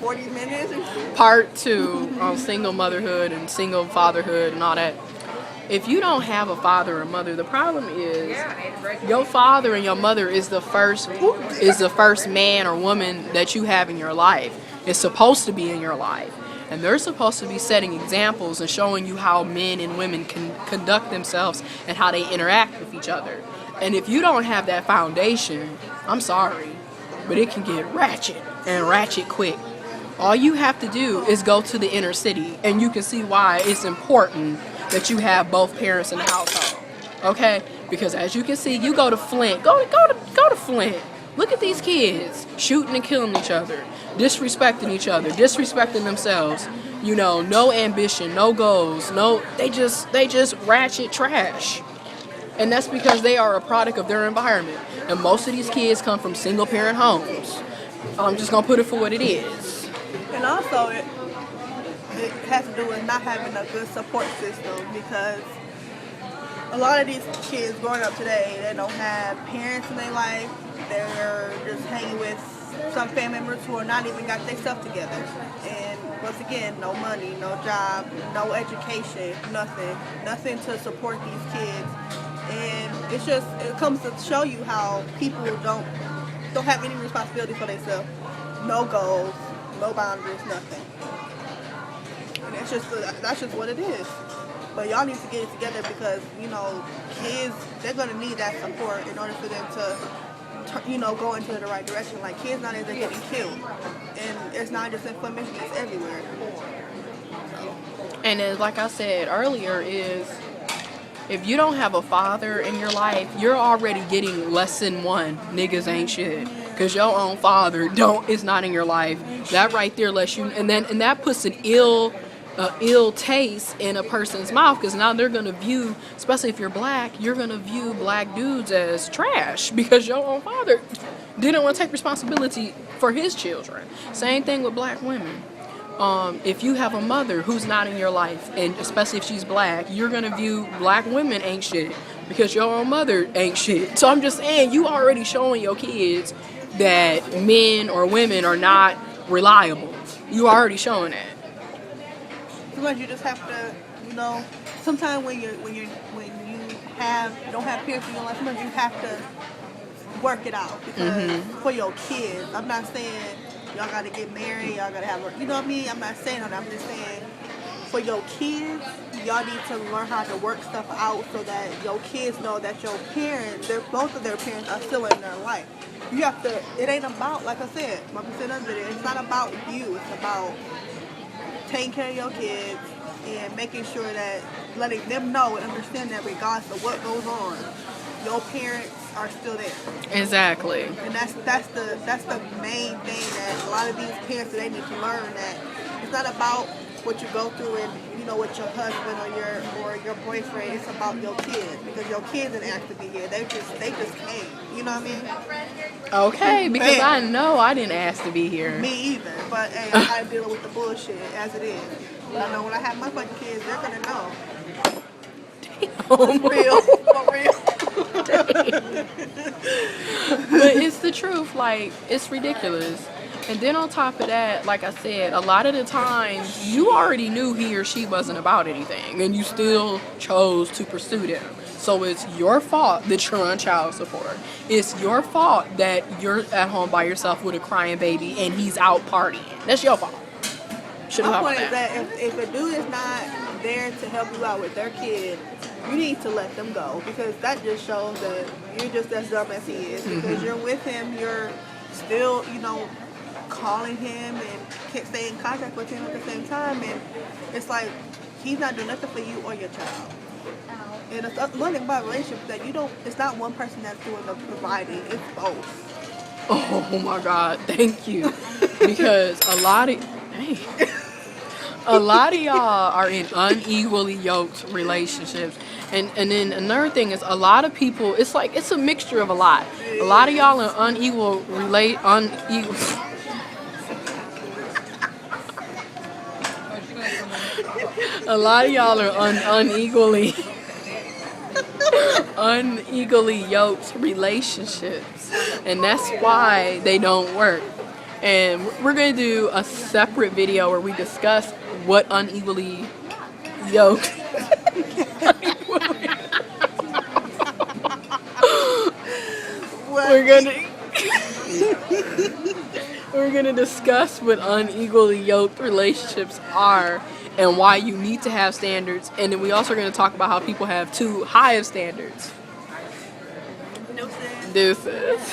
40 minutes. Part 2 on single motherhood and single fatherhood and all that. If you don't have a father or mother, the problem is your father and your mother is the first man or woman that you have in your life. It's supposed to be in your life. And they're supposed to be setting examples and showing you how men and women can conduct themselves and how they interact with each other. And if you don't have that foundation, I'm sorry, but it can get ratchet and ratchet quick. All you have to do is go to the inner city, and you can see why it's important that you have both parents in the household. Okay? Because as you can see, you go to Flint. Go to Flint. Look at these kids shooting and killing each other, disrespecting each other, disrespecting themselves. You know, no ambition, no goals, they just ratchet trash. And that's because they are a product of their environment. And most of these kids come from single parent homes. I'm just gonna put it for what it is. And also it has to do with not having a good support system, because a lot of these kids growing up today, they don't have parents in their life. They're just hanging with some family members who are not even got their stuff together. And once again, no money, no job, no education, nothing to support these kids. And it comes to show you how people don't have any responsibility for themselves. No goals, no boundaries, nothing. And that's just what it is. But y'all need to get it together, because, you know, kids, they're going to need that support in order for them to, go into the right direction. Like, kids nowadays, they're getting killed. And it's not just in Flint, Michigan, it's everywhere. So. And as like I said earlier, is if you don't have a father in your life, you're already getting lesson 1. Niggas ain't shit. Because your own father is not in your life. That right there lets you, and that puts an ill taste in a person's mouth, because now they're gonna view, especially if you're black, you're gonna view black dudes as trash because your own father didn't want to take responsibility for his children. Same thing with black women. If you have a mother who's not in your life, and especially if she's black, you're gonna view black women ain't shit because your own mother ain't shit. So I'm just saying, you already showing your kids that men or women are not reliable. You already showing that. Sometimes you just have to, sometimes when you don't have parents in your life, sometimes you have to work it out, because for your kids, I'm not saying y'all gotta get married, y'all gotta have, you know what I mean? I'm not saying that. I'm just saying, for your kids, y'all need to learn how to work stuff out so that your kids know that your parents, both of their parents are still in their life. You have to, it ain't about, like I said, it's not about you, it's about taking care of your kids and making sure that, letting them know and understand that regardless of what goes on, your parents are still there. Exactly. And that's the main thing that a lot of these parents, they need to learn, that it's not about what you go through and with your husband or your boyfriend. It's about your kids, because your kids didn't ask to be here. They just came. You know what I mean? Okay, because I know I didn't ask to be here. Me either. But hey, I gotta deal with the bullshit as it is. But I know when I have my fucking kids, they're gonna know. Damn. For real. For real. But it's the truth. Like, it's ridiculous. And then on top of that, like I said, a lot of the times you already knew he or she wasn't about anything, and you still chose to pursue them. So it's your fault that you're on child support. It's your fault that you're at home by yourself with a crying baby and he's out partying. That's your fault. My point is that if a dude is not there to help you out with their kid, you need to let them go, because that just shows that you're just as dumb as he is. Because you're with him, you're still, calling him and can't stay in contact with him at the same time, and it's like he's not doing nothing for you or your child. And it's one thing about relationships that it's not one person that's doing the providing, it's both. Oh my God, thank you. Because a lot of y'all are in unequally yoked relationships. And then another thing is, a lot of people, it's like, it's a mixture of a lot. A lot of y'all are a lot of y'all are unequally yoked relationships, and that's why they don't work. And we're going to do a separate video where we discuss what unequally yoked. We're gonna discuss what unequally yoked relationships are and why you need to have standards, and then we also are gonna talk about how people have too high of standards. Deuces.